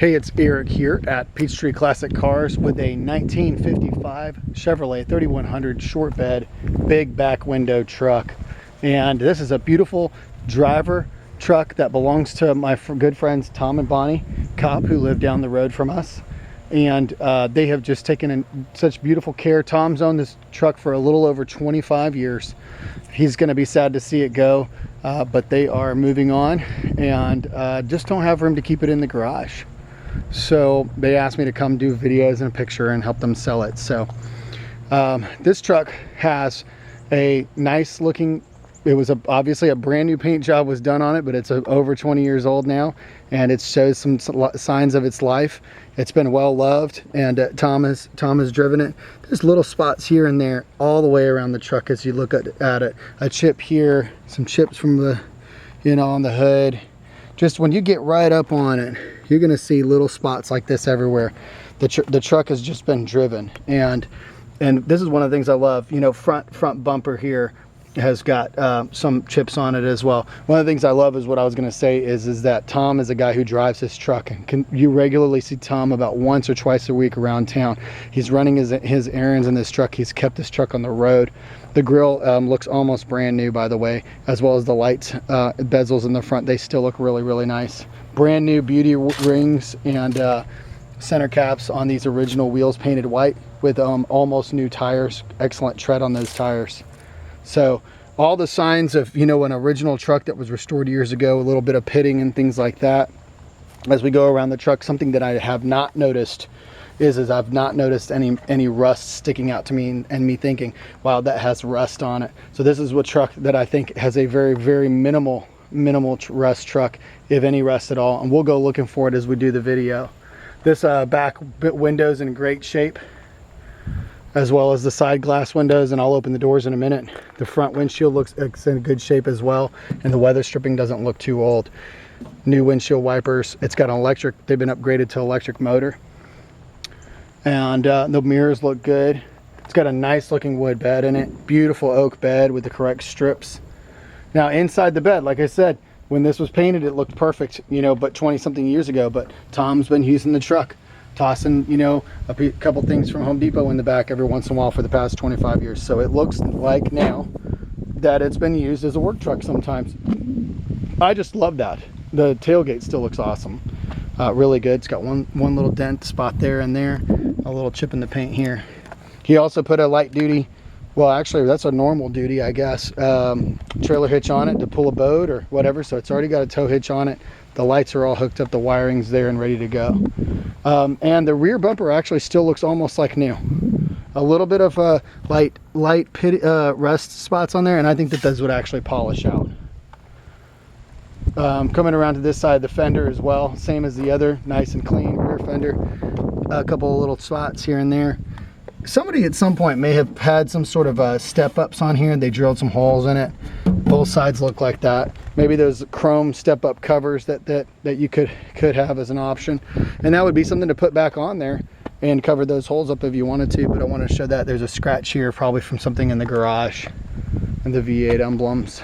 Hey, it's Eric here at Peachtree Classic Cars with a 1955 Chevrolet 3100 short bed, big back window truck. And this is a beautiful driver truck that belongs to my good friends Tom and Bonnie Kopp, who live down the road from us. And they have just taken in such beautiful care. Tom's owned this truck for a little over 25 years. He's going to be sad to see it go, but they are moving on and just don't have room to keep it in the garage. So they asked me to come do videos and a picture and help them sell it. So this truck has a nice looking, it was obviously a brand new paint job was done on it, but it's over 20 years old now, and it shows some signs of its life. It's been well loved, and Tom has driven it. There's little spots here and there all the way around the truck as you look at it. A chip here, some chips from the, on the hood. Just when you get right up on it, you're gonna see little spots like this everywhere. The truck has just been driven, and this is one of the things I love. Front bumper here has got some chips on it as well. One of the things I love is what I was going to say is that Tom is a guy who drives his truck, and you regularly see Tom about once or twice a week around town. He's running his errands in this truck. He's kept this truck on the road. The grill looks almost brand new, by the way, as well as the lights, bezels in the front. They still look really, really nice. Brand new beauty rings and center caps on these original wheels, painted white with almost new tires. Excellent tread on those tires. So all the signs of, an original truck that was restored years ago, a little bit of pitting and things like that. As we go around the truck, something that I have not noticed is I've not noticed any rust sticking out to me and me thinking, wow, that has rust on it. So this is a truck that I think has a very, very minimal rust truck, if any rust at all. And we'll go looking for it as we do the video. This back window's in great shape, as well as the side glass windows, and I'll open the doors in a minute. The front windshield looks in good shape as well, and the weather stripping doesn't look too old. New windshield wipers. It's got an electric, they've been upgraded to electric motor. And the mirrors look good. It's got a nice looking wood bed in it. Beautiful oak bed with the correct strips. Now inside the bed, like I said, when this was painted, it looked perfect, but 20 something years ago, but Tom's been using the truck, tossing, a couple things from Home Depot in the back every once in a while for the past 25 years. So it looks like now that it's been used as a work truck sometimes. I just love that. The tailgate still looks awesome. Really good. It's got one little dent spot there and there, a little chip in the paint here. He also put a light duty, well, actually that's a normal duty, I guess, trailer hitch on it to pull a boat or whatever. So it's already got a tow hitch on it. The lights are all hooked up, the wiring's there and ready to go. And the rear bumper actually still looks almost like new. A little bit of light rust spots on there, and I think that those would actually polish out. Coming around to this side, the fender as well, same as the other, nice and clean rear fender. A couple of little spots here and there. Somebody at some point may have had some sort of step-ups on here, and they drilled some holes in it. Both sides look like that. Maybe those chrome step-up covers that you could have as an option, and that would be something to put back on there and cover those holes up if you wanted to. But I want to show that there's a scratch here, probably from something in the garage, and the V8 emblems.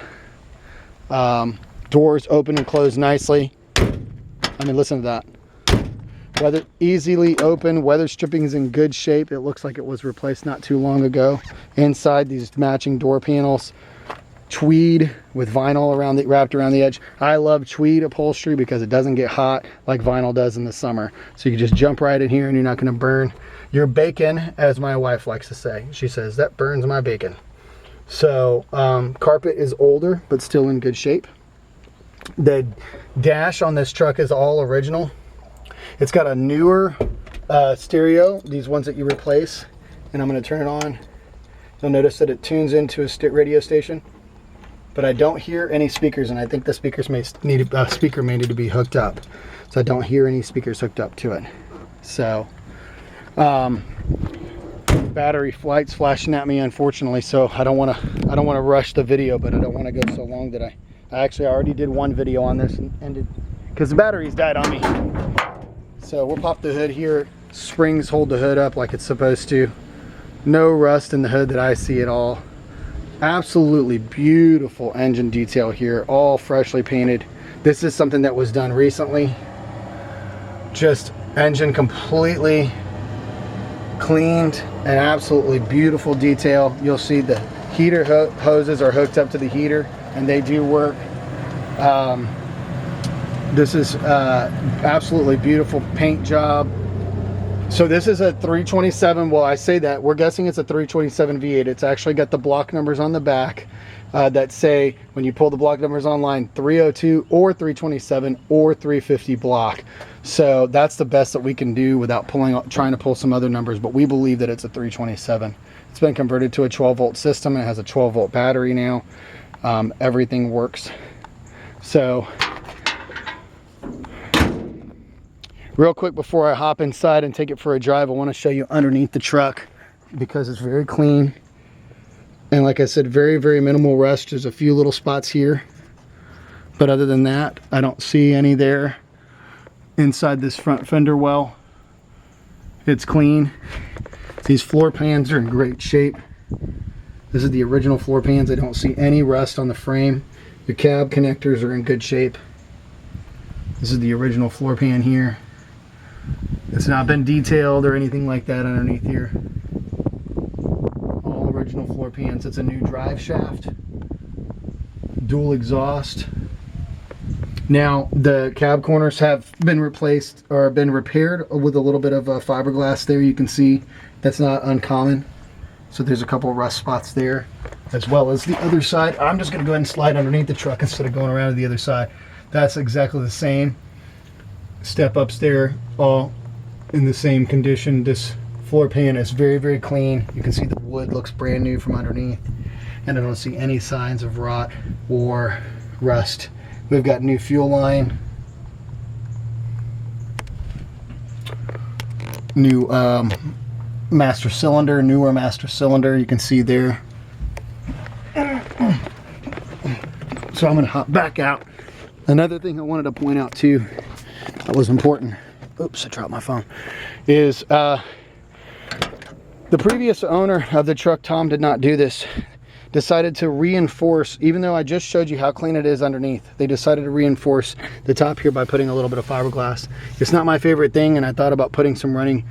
Doors open and close nicely. I mean, listen to that. Weather easily open. Weather stripping is in good shape. It looks like it was replaced not too long ago. Inside, these matching door panels, tweed with vinyl wrapped around the edge. I love tweed upholstery because it doesn't get hot like vinyl does in the summer. So you can just jump right in here and you're not going to burn your bacon, as my wife likes to say. She says that burns my bacon. So carpet is older but still in good shape. The dash on this truck is all original. It's got a newer stereo, these ones that you replace, and I'm going to turn it on. You'll notice that it tunes into a radio station, but I don't hear any speakers, and I think the speakers speaker may need to be hooked up, so I don't hear any speakers hooked up to it. So battery light's flashing at me, unfortunately, so I don't want to rush the video, but I don't want to go so long that I already did one video on this and ended because the batteries died on me. So we'll pop the hood here. Springs hold the hood up like it's supposed to. No rust in the hood that I see at all. Absolutely beautiful engine detail here, all freshly painted. This is something that was done recently. Just engine completely cleaned and absolutely beautiful detail. You'll see the heater hoses are hooked up to the heater and they do work. This is absolutely beautiful paint job. So this is a 327. Well, I say that we're guessing it's a 327 V8. It's actually got the block numbers on the back that say, when you pull the block numbers online, 302 or 327 or 350 block. So that's the best that we can do without trying to pull some other numbers, but we believe that it's a 327. It's been converted to a 12-volt system and it has a 12-volt battery now. Everything works. So real quick before I hop inside and take it for a drive, I want to show you underneath the truck because it's very clean. And like I said, very, very minimal rust. There's a few little spots here, but other than that, I don't see any there. Inside this front fender well, it's clean. These floor pans are in great shape. This is the original floor pans. I don't see any rust on the frame. Your cab connectors are in good shape. This is the original floor pan here. It's not been detailed or anything like that underneath here. All original floor pans. It's a new drive shaft, dual exhaust. Now the cab corners have been replaced or been repaired with a little bit of fiberglass there. You can see that's not uncommon. So there's a couple of rust spots there, as well as the other side. I'm just going to go ahead and slide underneath the truck instead of going around to the other side. That's exactly the same. Step ups there, all in the same condition. This floor pan is very, very clean. You can see the wood looks brand new from underneath, and I don't see any signs of rot or rust. We've got new fuel line, new master cylinder, newer master cylinder. You can see there. So I'm going to hop back out. Another thing I wanted to point out too that was important, oops, I dropped my phone, is the previous owner of the truck, Tom, did not do this. Decided to reinforce, even though I just showed you how clean it is underneath, they decided to reinforce the top here by putting a little bit of fiberglass. It's not my favorite thing, and I thought about putting some running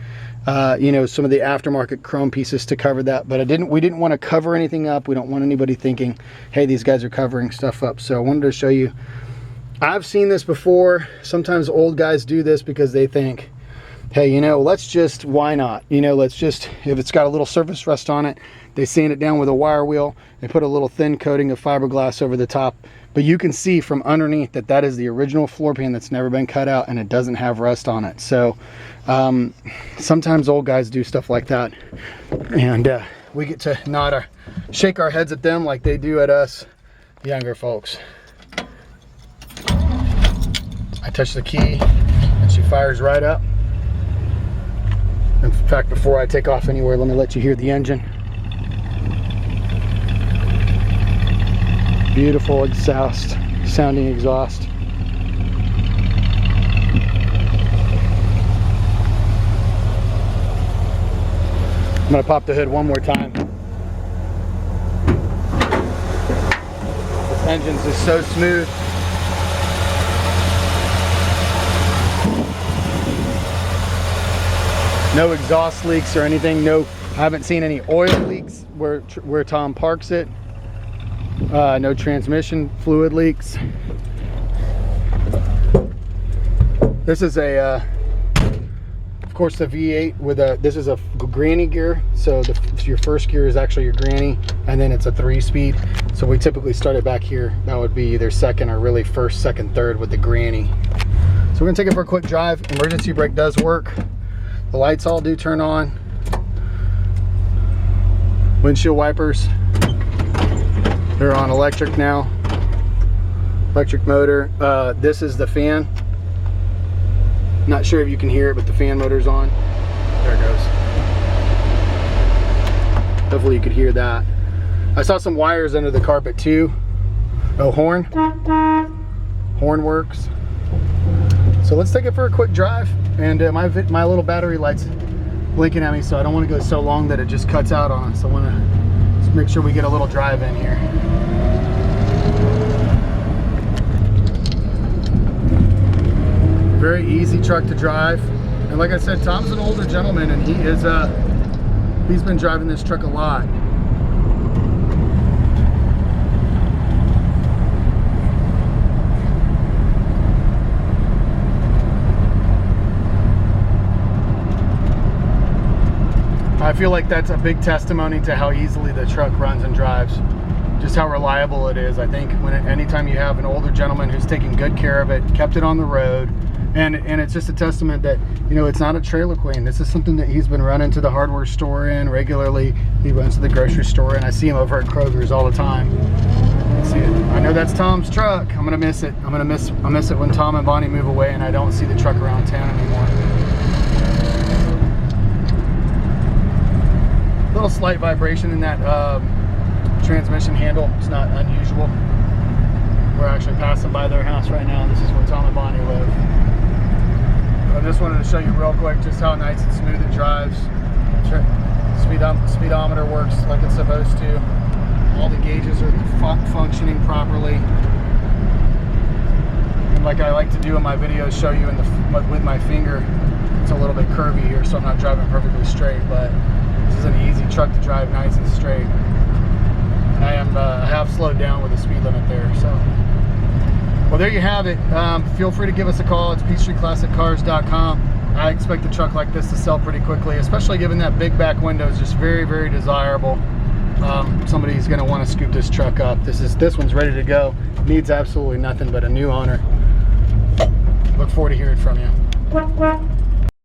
you know, some of the aftermarket chrome pieces to cover that, but we didn't want to cover anything up. We don't want anybody thinking, hey, these guys are covering stuff up. So I wanted to show you. I've seen this before. Sometimes old guys do this because they think, hey, you know, let's just, why not? You know, let's just, if it's got a little surface rust on it, they sand it down with a wire wheel and put a little thin coating of fiberglass over the top. But you can see from underneath that that is the original floor pan that's never been cut out, and it doesn't have rust on it. So sometimes old guys do stuff like that, and we get to not shake our heads at them like they do at us younger folks. I touch the key and she fires right up. In fact, before I take off anywhere, let me let you hear the engine. Beautiful exhaust, sounding exhaust. I'm gonna pop the hood one more time. This engine's just so smooth. No exhaust leaks or anything. No, I haven't seen any oil leaks where Tom parks it. No transmission fluid leaks. This is a, of course, the V8 with a. This is a granny gear. So your first gear is actually your granny, and then it's a 3-speed. So we typically start it back here. That would be either second or really first, second, third with the granny. So we're gonna take it for a quick drive. Emergency brake does work. The lights all do turn on. Windshield wipers, they're on electric now. Electric motor. This is the fan. Not sure if you can hear it, but the fan motor's on. There it goes. Hopefully you could hear that. I saw some wires under the carpet too. Oh, horn. Horn works. So let's take it for a quick drive. And my little battery light's blinking at me, so I don't want to go so long that it just cuts out on us. I want to just make sure we get a little drive in here. Very easy truck to drive. And like I said, Tom's an older gentleman, and he's been driving this truck a lot. I feel like that's a big testimony to how easily the truck runs and drives. Just how reliable it is. I think anytime you have an older gentleman who's taking good care of it, kept it on the road, and it's just a testament that, you know, it's not a trailer queen. This is something that he's been running to the hardware store in regularly. He runs to the grocery store, and I see him over at Kroger's all the time. See it. I know that's Tom's truck. I'm gonna miss it. I miss it when Tom and Bonnie move away and I don't see the truck around town anymore. Little slight vibration in that transmission handle. It's not unusual. We're actually passing by their house right now. This is where Tom and Bonnie live. I just wanted to show you real quick just how nice and smooth it drives. Speedometer works like it's supposed to. All the gauges are functioning properly. And like I like to do in my videos, show you with my finger. It's a little bit curvy here, so I'm not driving perfectly straight, but this is an easy truck to drive nice and straight. And I have slowed down with the speed limit there. So, well, there you have it. Feel free to give us a call. It's PeachTreeClassicCars.com. I expect a truck like this to sell pretty quickly, especially given that big back window is just very, very desirable. Somebody's going to want to scoop this truck up. This one's ready to go. Needs absolutely nothing but a new owner. Look forward to hearing from you.